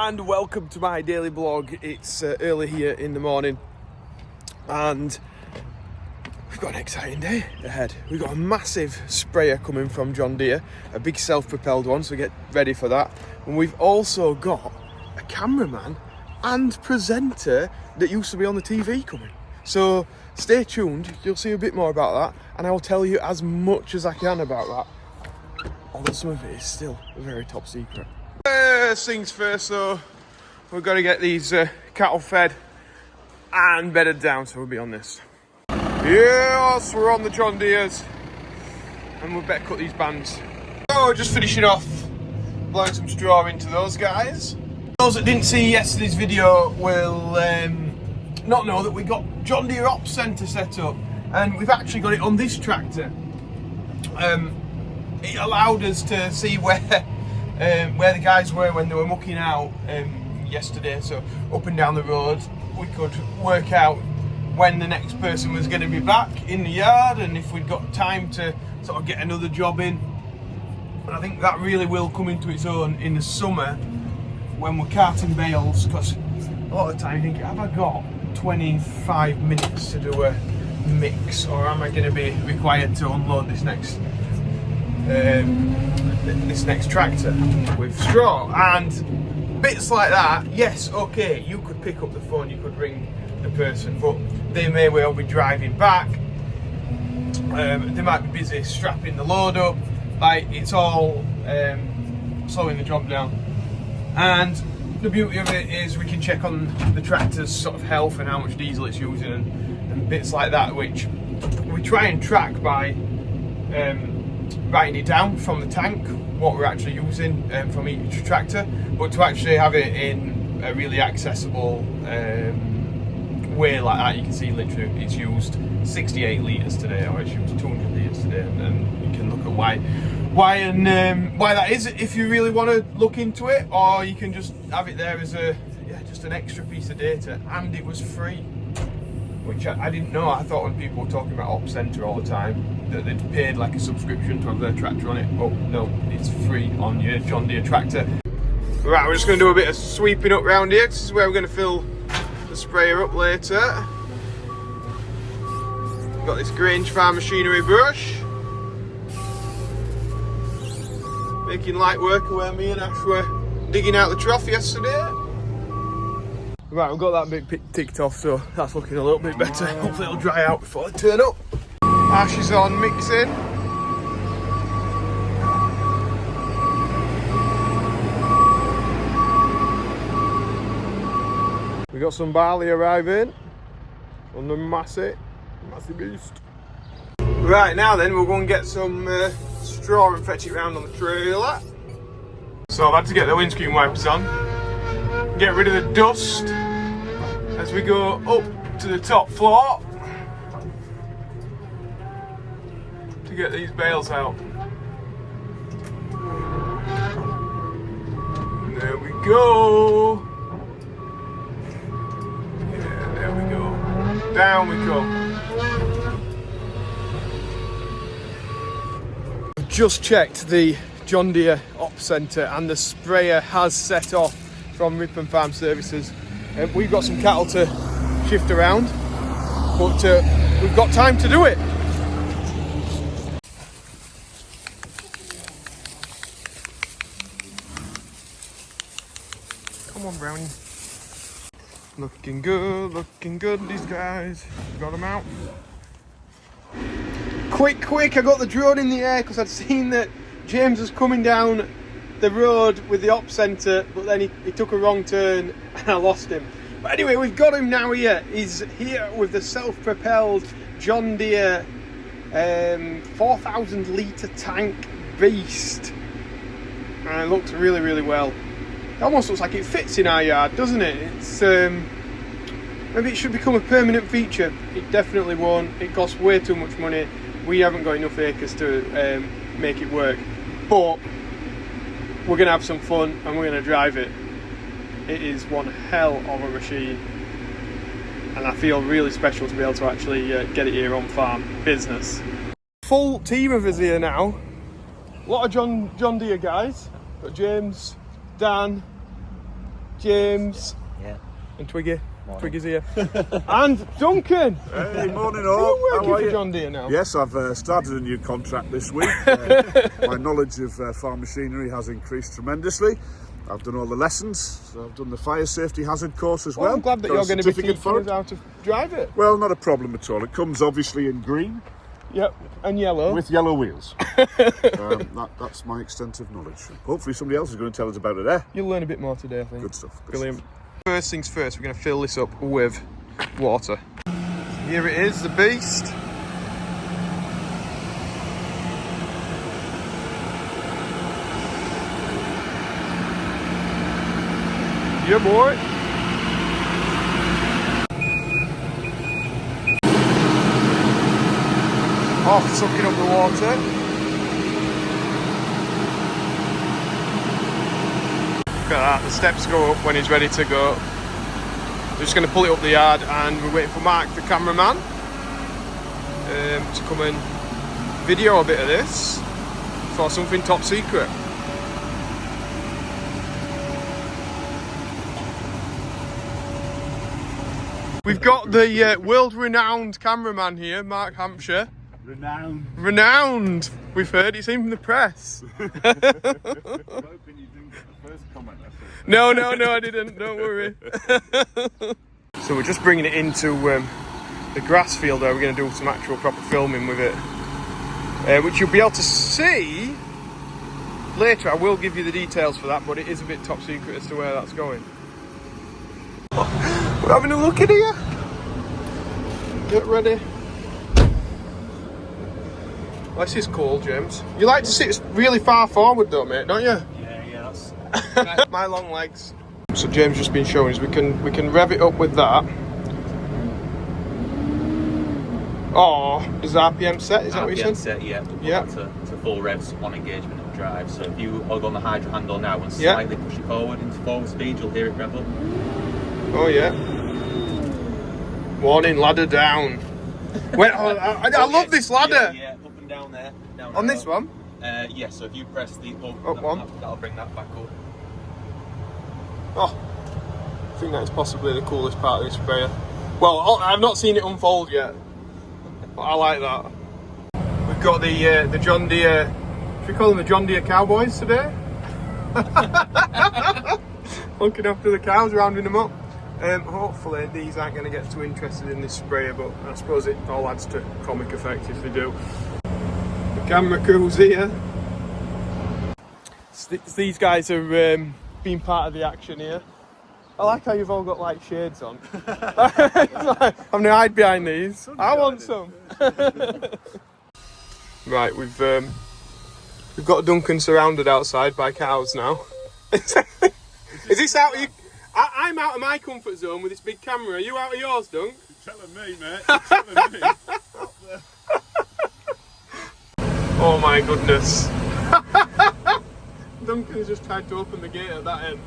and welcome to my daily blog. It's early here in the morning and we've got an exciting day ahead. We've got a massive sprayer coming from John Deere, a big self-propelled one, so get ready for that. And we've also got a cameraman and presenter that used to be on the TV coming. So stay tuned, you'll see a bit more about that and I will tell you as much as I can about that. Although some of it is still a very top secret. First things first though, we've got to get these cattle fed and bedded down, so we'll be on this. Yes, we're on the John Deeres and we better cut these bands. So just finishing off blowing some straw into those guys. Those that didn't see yesterday's video will not know that we got John Deere Ops Centre set up, and we've actually got it on this tractor. It allowed us to see where the guys were when they were mucking out yesterday. So up and down the road, we could work out when the next person was going to be back in the yard, and if we'd got time to sort of get another job in. And I think that really will come into its own in the summer when we're carting bales, because a lot of the time you think, have I got 25 minutes to do a mix, or am I going to be required to unload this next tractor with straw? And bits like that, yes, okay, you could pick up the phone, you could ring the person, but they may well be driving back. They might be busy strapping the load up. Like, it's all slowing the job down. And the beauty of it is we can check on the tractor's sort of health and how much diesel it's using and bits like that, which we try and track by writing it down from the tank, what we're actually using from each tractor, but to actually have it in a really accessible way like that, you can see literally it's used 68 litres today, or it's used 200 litres today, and you can look at why that is if you really want to look into it, or you can just have it there as just an extra piece of data. And it was free, which I didn't know. I thought when people were talking about Ops Centre all the time that they'd paid like a subscription to have their tractor on it. Oh no, it's free on your John Deere tractor. Right, we're just going to do a bit of sweeping up round here. This is where we're going to fill the sprayer up later. Got this Grange Farm machinery brush, making light work of where me and Ash were digging out the trough yesterday. Right, we've got that bit ticked off, so that's looking a little bit better. Hopefully it'll dry out before I turn up. Ash is on mixing. We got some barley arriving on the massive beast. Right, now then, we'll go and get some straw and fetch it round on the trailer. So I've had to get the windscreen wipers on, get rid of the dust as we go up to the top floor to get these bales out. There we go. Yeah, there we go. Down we go. Just checked the John Deere Ops Centre and the sprayer has set off from Ripon Farm Services. We've got some cattle to shift around, but we've got time to do it. Come on, Brownie. Looking good, these guys. Got them out. Quick, I got the drone in the air because I'd seen that James was coming down the road with the Ops Centre, but then he took a wrong turn and I lost him. But anyway, we've got him now here. He's here with the self-propelled John Deere 4,000 litre tank beast. And it looks really, really well. It almost looks like it fits in our yard, doesn't it? It's maybe it should become a permanent feature. It definitely won't. It costs way too much money. We haven't got enough acres to make it work. But we're going to have some fun and we're going to drive it. It is one hell of a machine. And I feel really special to be able to actually get it here on farm business. Full team of us here now. A lot of John Deere guys. Got James, Dan, James. Yeah. And Twiggy. Morning. Twiggy's here. And Duncan. Hey, morning Are all. you working How are for you? John Deere now? Yes, I've started a new contract this week. My knowledge of farm machinery has increased tremendously. I've done all the lessons. So I've done the fire safety hazard course as well. I'm glad that Got a you're going to be certificate teaching for us it. how to drive it. Well, not a problem at all. It comes obviously in green Yep, and yellow. with yellow wheels. That's my extensive knowledge. Hopefully somebody else is going to tell us about it there. You'll learn a bit more today, I think. Good stuff. Good Brilliant. stuff. First things first, we're going to fill this up with water. Here it is, the beast. Yeah, boy. Off, sucking up the water. Look at that, the steps go up when he's ready to go. We're just going to pull it up the yard and we're waiting for Mark, the cameraman, to come and video a bit of this for something top secret. We've got the world-renowned cameraman here, Mark Hampshire. Renowned! We've heard it's in the press. I'm hoping you didn't get the first comment. No, I didn't. Don't worry. So we're just bringing it into the grass field there. We're going to do some actual proper filming with it, which you'll be able to see later. I will give you the details for that, but it is a bit top secret as to where that's going. We're having a look at here. Get ready. This is cool, James. You like to sit really far forward though, mate, don't you? Yeah, that's My long legs. So James just been showing us we can rev it up with that. Or is the RPM set? Is that what you said? set, yeah. Yeah. To full revs on engagement of drive. So if you hold on the hydro handle now and slightly push it forward into forward speed, you'll hear it rev up. Oh yeah. Warning, ladder down. Wait, I love this ladder. Yeah, up and down there. Down On this one? Yeah, so if you press the Up one. that'll bring that back up. Oh, I think that's possibly the coolest part of this sprayer. Well, I've not seen it unfold yet, but I like that. We've got the John Deere, should we call them the John Deere Cowboys today? Looking after the cows, rounding them up. Hopefully these aren't going to get too interested in this sprayer, but I suppose it all adds to comic effect if they do. The camera crew's here. These guys are being part of the action here. I like how you've all got like shades on. I'm gonna hide behind these. I want some. Right, we've got Duncan surrounded outside by cows now. Is this out of you? I'm out of my comfort zone with this big camera. Are you out of yours, Dunk? You're telling me, mate. You're telling me. Oh my goodness. Duncan's just tried to open the gate at that end.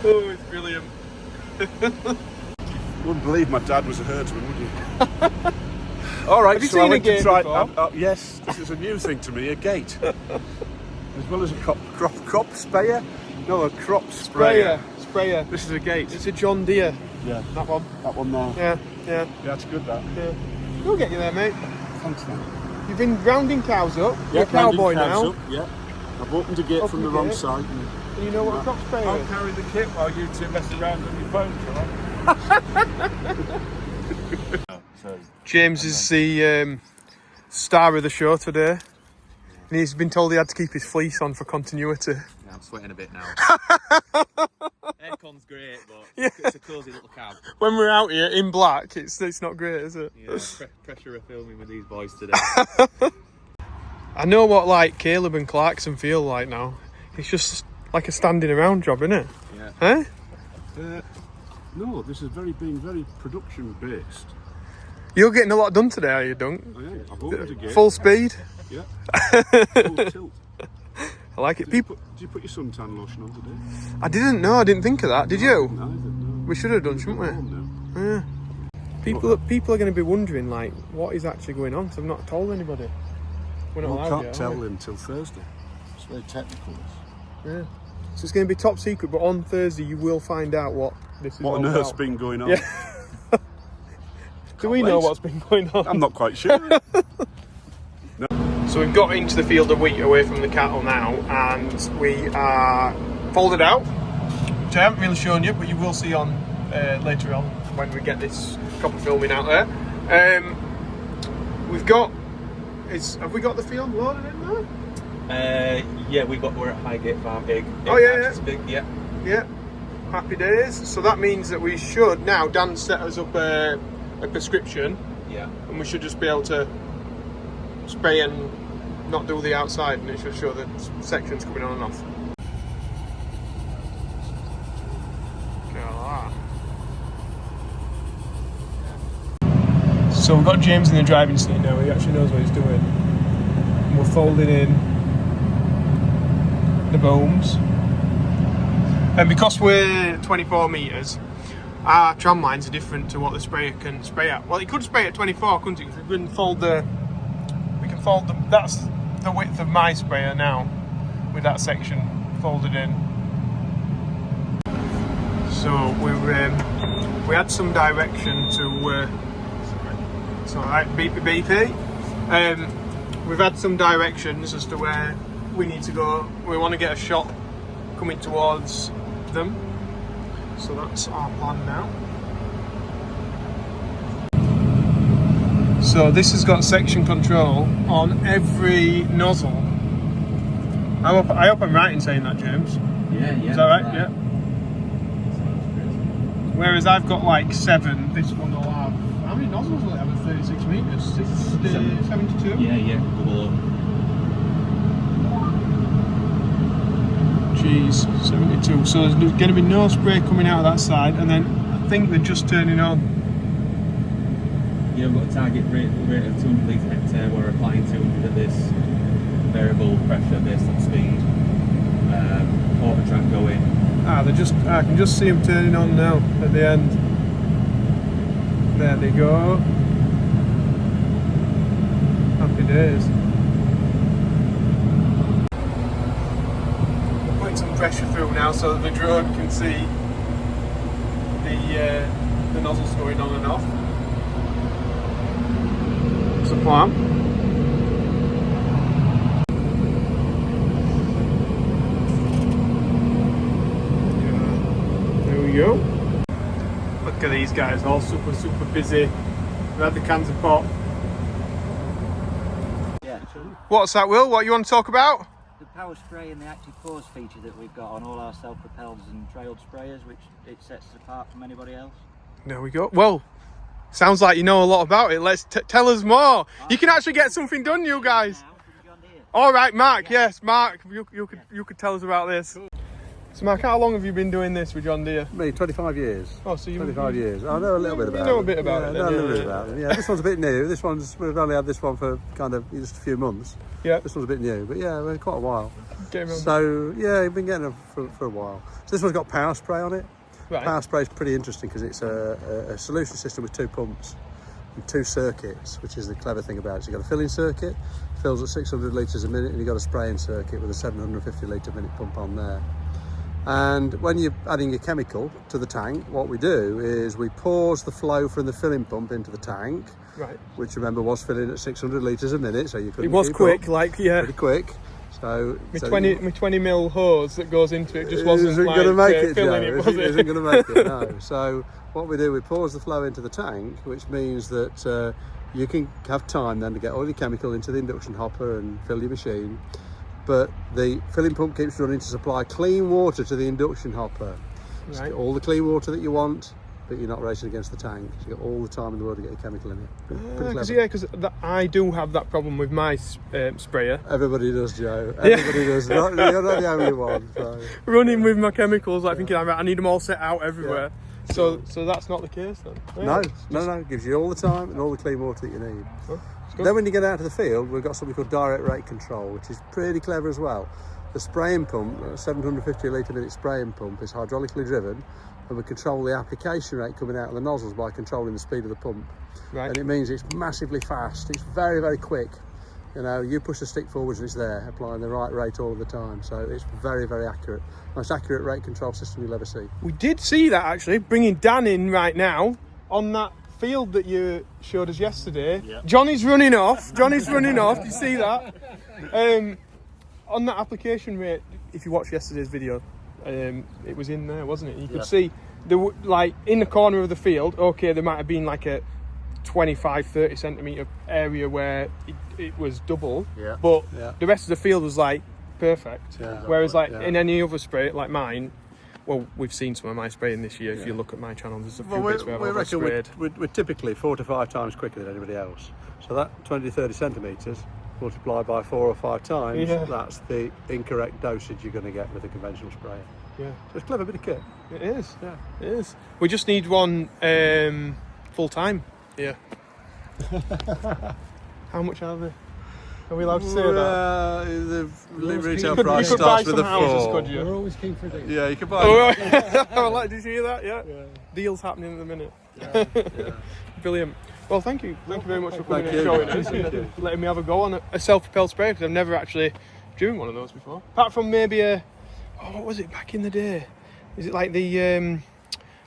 Oh, it's brilliant. Wouldn't believe my dad was a herdsman, would you? All right, Have you so I seen a went to gate try. before? Yes, this is a new thing to me, a gate. As well as a crop sprayer. No, a crop sprayer. Sprayer. This is a gate. It's a John Deere. Yeah, That one. that one there. Yeah. Yeah, that's good, that. Yeah. We'll get you there, mate. Thanks, man. You've been rounding cows up. Yeah, You're a cowboy rounding cows now. up, yeah. I've opened a gate Open from the the wrong gate. side. And you know what a crop sprayer I'll is? carry the kit while you two mess around on your phone, shall I? James is the star of the show today. And he's been told he had to keep his fleece on for continuity. Yeah, I'm sweating a bit now. Aircon's great, but Yeah. it's a cosy little cab. When we're out here in black, it's not great, is it? Yeah, pressure of filming with these boys today. I know what like Caleb and Clarkson feel like now. It's just like a standing around job, isn't it? Yeah. Eh? No, this is being very production based. You're getting a lot done today, are you, Dunk? I am. I've opened a gate. Full speed. Yeah. Full tilt. I like it. Did you put your suntan lotion on today? I didn't know. I didn't think of that. Did you? Neither, no. We should have done, shouldn't we? Warm now. Yeah. People are going to be wondering like what is actually going on. So I've not told anybody. We're not We allowed can't yet, tell are we? until Thursday. It's very technical. This. Yeah. So it's going to be top secret, but on Thursday you will find out what this is What all on about. earth's been going on? Yeah. Do we know what's been going on? I'm not quite sure. So we've got into the field of wheat away from the cattle now, and we are folded out, which I haven't really shown you, but you will see on later on when we get this copper filming out there. We've got, have we got the field loaded in there? Yeah, we're at Highgate Farm, big. Oh yeah, It's big, yeah. Yeah, happy days. So that means that we should now, Dan set us up a prescription, Yeah. and we should just be able to spray and not do the outside, and it should show the sections coming on and off. So we've got James in the driving seat now. He actually knows what he's doing. And we're folding in the booms, and because we're 24 metres, our tram lines are different to what the sprayer can spray at. Well, it could spray at 24, couldn't it? Because we can fold the. That's the width of my sprayer now, with that section folded in. So we had some direction to. It's all right, beepy beepy. We've had some directions as to where we need to go. We want to get a shot coming towards them. So that's our plan now. So this has got section control on every nozzle. I hope I'm right in saying that, James. Yeah. Is that right? Yeah. Whereas I've got like 7, this one will have. How many nozzles will it have at 36 metres? 72? Yeah. Cool. Jeez, 72. So there's going to be no spray coming out of that side, and then I think they're just turning on. Yeah, we've got a target rate of 200 litres a hectare. We're applying 200 at this variable pressure based on speed. Auto track going. I can just see them turning on now at the end. There they go. Happy days. We're putting some pressure through now so that the drone can see the nozzles going on and off. That's the plan. There we go. Look at these guys, all super busy. We had the cans of pop. Yeah. What's that, Will? What you want to talk about? The power spray and the active pause feature that we've got on all our self-propelled and trailed sprayers, which it sets us apart from anybody else. There we go. Well, sounds like you know a lot about it. Let's tell us more. You can actually get something done, you guys. All right, Mark. Yeah. Yes, Mark. You could tell us about this. So, Mark, how long have you been doing this with John Deere? Me, 25 years. Oh, so you 25 years. I know a little bit about it. You know a bit about it. I know a little bit about it. Yeah, this one's a bit new. We've only had this one for kind of just a few months. Yeah. This one's a bit new, but yeah, we're quite a while. Getting around. So yeah, we've been getting them for a while. So this one's got power spray on it. Right. Power spray is pretty interesting because it's a solution system with 2 pumps and 2 circuits, which is the clever thing about it. So you've got a filling circuit, fills at 600 litres a minute, and you've got a spraying circuit with a 750 litre minute pump on there. And when you're adding your chemical to the tank, what we do is we pause the flow from the filling pump into the tank, Right. which remember was filling at 600 litres a minute, so you couldn't It was keep quick, up. like, yeah. Pretty quick. So, My 20 mil hose that goes into it just wasn't isn't like going to make it, filling Joe. it, was Isn't it? going to make it, no. So what we do, we pause the flow into the tank, which means that you can have time then to get all your chemical into the induction hopper and fill your machine. But the filling pump keeps running to supply clean water to the induction hopper. So Right. get all the clean water that you want, but you're not racing against the tank. So you've got all the time in the world to get your chemical in it. Pretty clever. Because I do have that problem with my sprayer. Everybody does, Joe. Everybody does. You're not the only one. So. Running with my chemicals, like thinking I need them all set out everywhere. So that's not the case then. Yeah. No. It gives you all the time and all the clean water that you need. Oh, it's good. Then when you get out to the field, we've got something called direct rate control, which is pretty clever as well. The spraying pump, a 750 litre minute spraying pump, is hydraulically driven, and we control the application rate coming out of the nozzles by controlling the speed of the pump. Right. And it means it's massively fast. It's very, very quick. You know, you push the stick forwards and it's there, applying the right rate all of the time. So it's very, very accurate. Most accurate rate control system you'll ever see. We did see that actually, bringing Dan in right now on that field that you showed us yesterday. Yeah. Johnny's running off. Do you see that? On that application rate, if you watched yesterday's video, it was in there, wasn't it? You could see like in the corner of the field. Okay, there might have been like a 25-30 centimetre area where it was double, but the rest of the field was like perfect. Whereas like in any other spray like mine, well, we've seen some of my spraying this year. If you look at my channel, there's a few bits where I've over-sprayed. We're typically 4 to 5 times quicker than anybody else. So that 20 to 30 centimetres multiplied by 4 or 5 times, that's the incorrect dosage you're going to get with a conventional sprayer. Yeah. So it's a clever bit of kit. It is. Yeah. It is. We just need one full time. Yeah. How much are they? Are we allowed to say that? The retail price starts with a 4. Could you? We're always keen for deals. Yeah, you can buy Oh, did you hear that? Yeah. Deals happening in a minute. Brilliant. Well, thank you very much for coming and showing us and letting me have a go on a self-propelled sprayer, because I've never actually driven one of those before. Apart from maybe what was it back in the day? Is it like the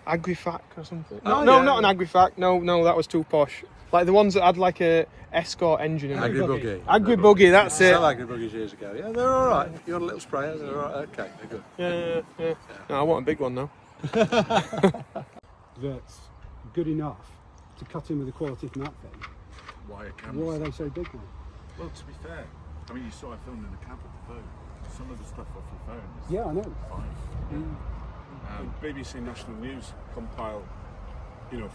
Agrifac or something? No, not an Agrifac. No, that was too posh. Like the ones that had like a Escort engine in it. Agri-buggy, that's it. Some agri-buggies years ago. Yeah, they're all right. You want a little sprayer? They're all right. Okay, they're good. Yeah. No, I want a big one now. That's good enough to cut in with the quality from that thing. Why are they so big then? Well, to be fair, I mean, you saw I filmed in the cab with the phone. Some of the stuff off your phone is Yeah, I know. fine. BBC National News compile,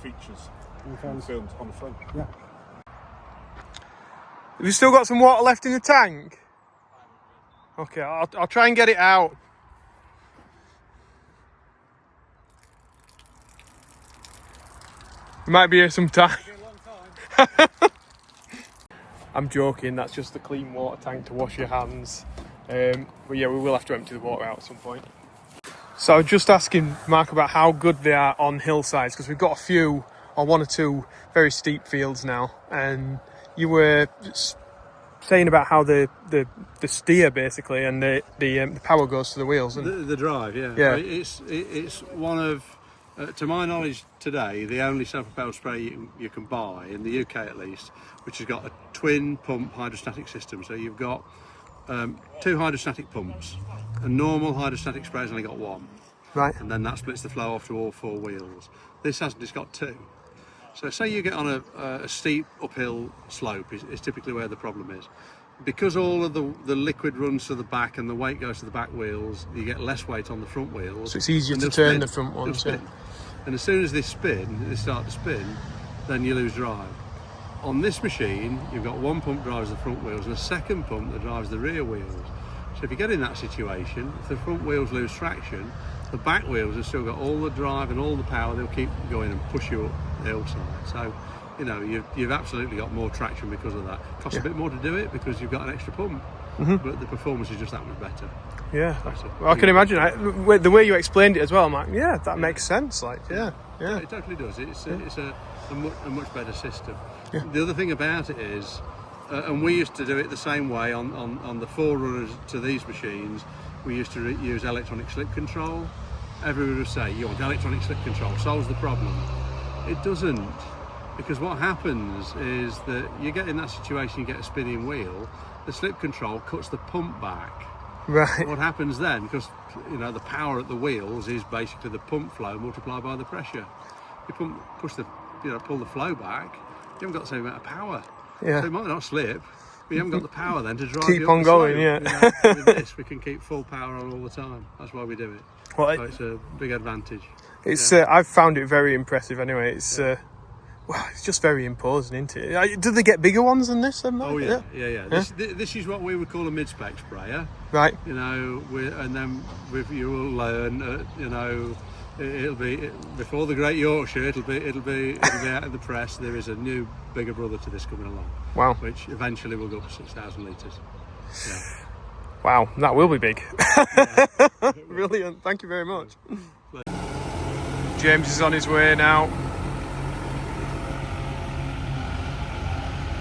features and filmed on the phone. Yeah. Have you still got some water left in the tank? Okay, I'll try and get it out. We might be here some time. I'm joking, that's just the clean water tank to wash your hands. But yeah, we will have to empty the water out at some point. So I was just asking Mark about how good they are on hillsides, because we've got a few, or 1 or 2 very steep fields now, and you were saying about how the steer basically and the power goes to the wheels. And The drive, yeah. It's one of, to my knowledge today, the only self-propelled sprayer you can buy, in the UK at least, which has got a twin pump hydrostatic system. So you've got 2 hydrostatic pumps. A normal hydrostatic sprayer's only got 1. Right. And then that splits the flow off to all 4 wheels. This hasn't, it's got 2. So say you get on a steep uphill slope is typically where the problem is. Because all of the liquid runs to the back and the weight goes to the back wheels, you get less weight on the front wheels. So it's easier to turn the front ones. Yeah. And as soon as they start to spin, then you lose drive. On this machine, you've got 1 pump drives the front wheels and a 2nd pump that drives the rear wheels. So if you get in that situation, if the front wheels lose traction, the back wheels have still got all the drive and all the power. They'll keep going and push you up the hillside. So, you've absolutely got more traction because of that. Costs a bit more to do it because you've got an extra pump, but the performance is just that much better. Yeah, well, I can imagine the way you explained it as well. I'm like, that makes sense. Like, yeah. It totally does. It's a much better system. Yeah. The other thing about it is, and we used to do it the same way on the forerunners to these machines. We used to use electronic slip control. Everyone would say, you want electronic slip control, solves the problem. It doesn't, because what happens is that you get in that situation, you get a spinning wheel, the slip control cuts the pump back. Right. What happens then, because the power at the wheels is basically the pump flow multiplied by the pressure. You pull the flow back, you haven't got the same amount of power. Yeah. So it might not slip, but you haven't got the power then to drive keep you up on the going. slope. Yeah. With this, we can keep full power on all the time. That's why we do it. Well, So it's a big advantage. It's I've found it very impressive. Anyway, it's it's just very imposing, isn't it? Do they get bigger ones than this? Then, Oh yeah. This is what we would call a mid-spec sprayer. Right. And then you will learn. It'll be before the Great Yorkshire. It'll be out of the press. There is a new bigger brother to this coming along. Wow. Which eventually will go up to 6,000 litres. Yeah. Wow, that will be big. Brilliant. Thank you very much. James is on his way now.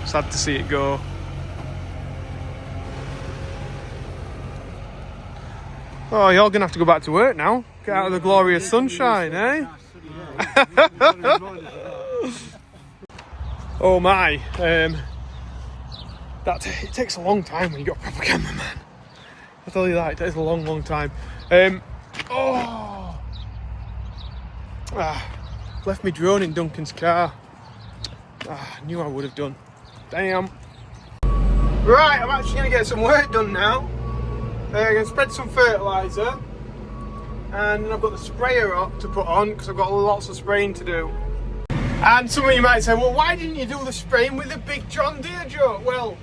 Sad to see it go. Oh, you're going to have to go back to work now. Get out of the glorious sunshine, eh? Oh my. It takes a long time when you got a proper cameraman. I'll tell you that, it takes a long, long time. Left me drone in Duncan's car. Knew I would have done. Damn. Right, I'm actually going to get some work done now. I'm going to spread some fertiliser. And I've got the sprayer up to put on because I've got lots of spraying to do. And some of you might say, well, why didn't you do the spraying with a big John Deere, Joe? Well,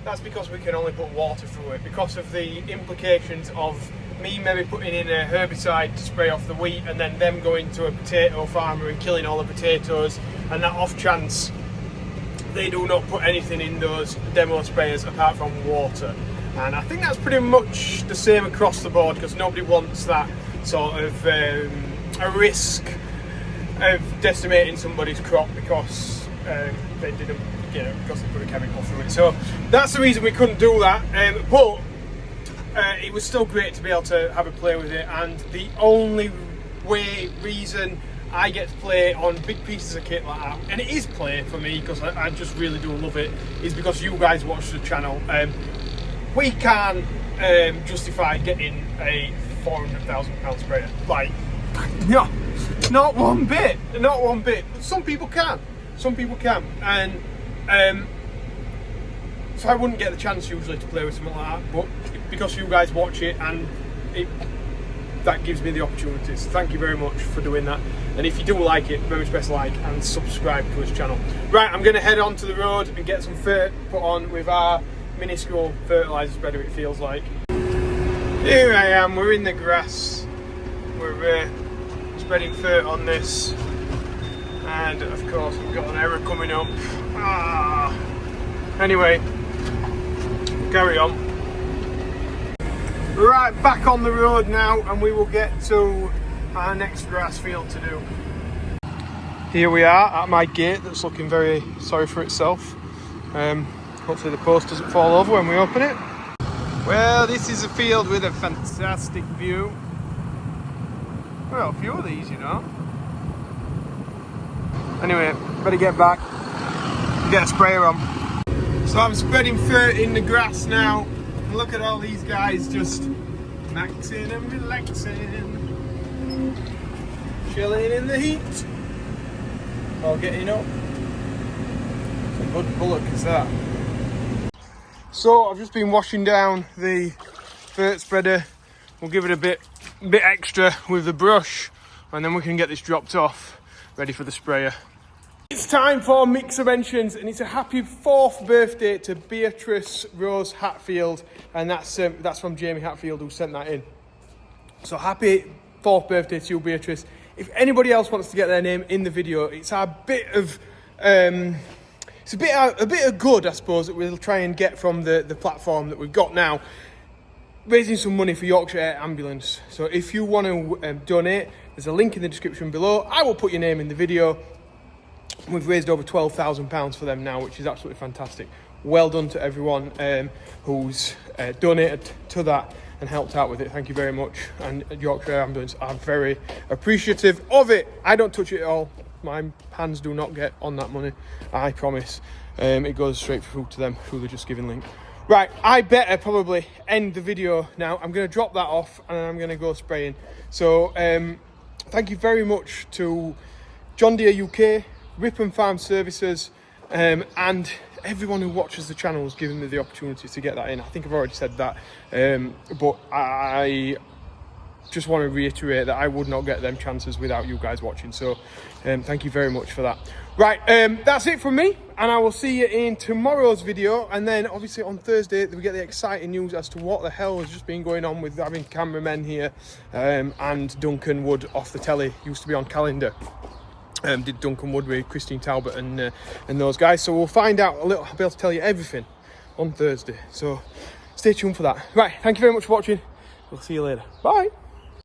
that's because we can only put water through it, because of the implications of me maybe putting in a herbicide to spray off the wheat and then them going to a potato farmer and killing all the potatoes, and that off chance they do not put anything in those demo sprayers apart from water. And I think that's pretty much the same across the board, because nobody wants that sort of a risk of decimating somebody's crop because they didn't, because they put a chemical through it. So that's the reason we couldn't do that. But it was still great to be able to have a play with it, and the only reason I get to play on big pieces of kit like that, and it is play for me because I just really do love it, is because you guys watch the channel. We can't justify getting a £400,000 sprayer. Like, no, not one bit, not one bit. But some people can, and so I wouldn't get the chance usually to play with something like that, but because you guys watch it, and that gives me the opportunities. Thank you very much for doing that. And if you do like it, remember to press like and subscribe to his channel. Right, I'm going to head onto the road and get some fert put on with our minuscule fertiliser spreader, it feels like. Here I am, we're in the grass. We're spreading fert on this. And of course we've got an error coming up. Anyway, carry on. Right, back on the road now, and we will get to our next grass field to do. Here we are at my gate that's looking very sorry for itself. Hopefully the post doesn't fall over when we open it. Well, this is a field with a fantastic view. Well, a few of these, you know. Anyway, better get back, get a sprayer on. So I'm spreading fert in the grass now. And look at all these guys just maxing and relaxing, chilling in the heat, while getting up. It's a good bullock is that. So I've just been washing down the fert spreader. We'll give it a bit extra with the brush, and then we can get this dropped off, ready for the sprayer. It's time for mixer mentions, and it's a happy 4th birthday to Beatrice Rose Hatfield, and that's from Jamie Hatfield, who sent that in. So happy 4th birthday to you, Beatrice. If anybody else wants to get their name in the video, it's a bit of good, I suppose, that we'll try and get from the platform that we've got now, raising some money for Yorkshire Air Ambulance. So if you want to donate, there's a link in the description below. I will put your name in the video. We've raised over £12,000 for them now, which is absolutely fantastic. Well done to everyone who's donated to that and helped out with it. Thank you very much. And Yorkshire Air Ambulance are very appreciative of it. I don't touch it at all. My hands do not get on that money, I promise. It goes straight through to them through the Just Giving link. Right, I better probably end the video now. I'm going to drop that off and I'm going to go spraying. So thank you very much to John Deere UK, Ripon Farm Services, and everyone who watches the channel has given me the opportunity to get that in. I think I've already said that, but I just want to reiterate that I would not get them chances without you guys watching. So thank you very much for that. Right, that's it from me, and I will see you in tomorrow's video. And then obviously on Thursday we get the exciting news as to what the hell has just been going on with having cameramen here, and Duncan Wood off the telly. Used to be on Calendar. Did Duncan Wood with Christine Talbot and those guys. So we'll find out a little. I'll be able to tell you everything on Thursday. So stay tuned for that. Right, thank you very much for watching. We'll see you later. Bye.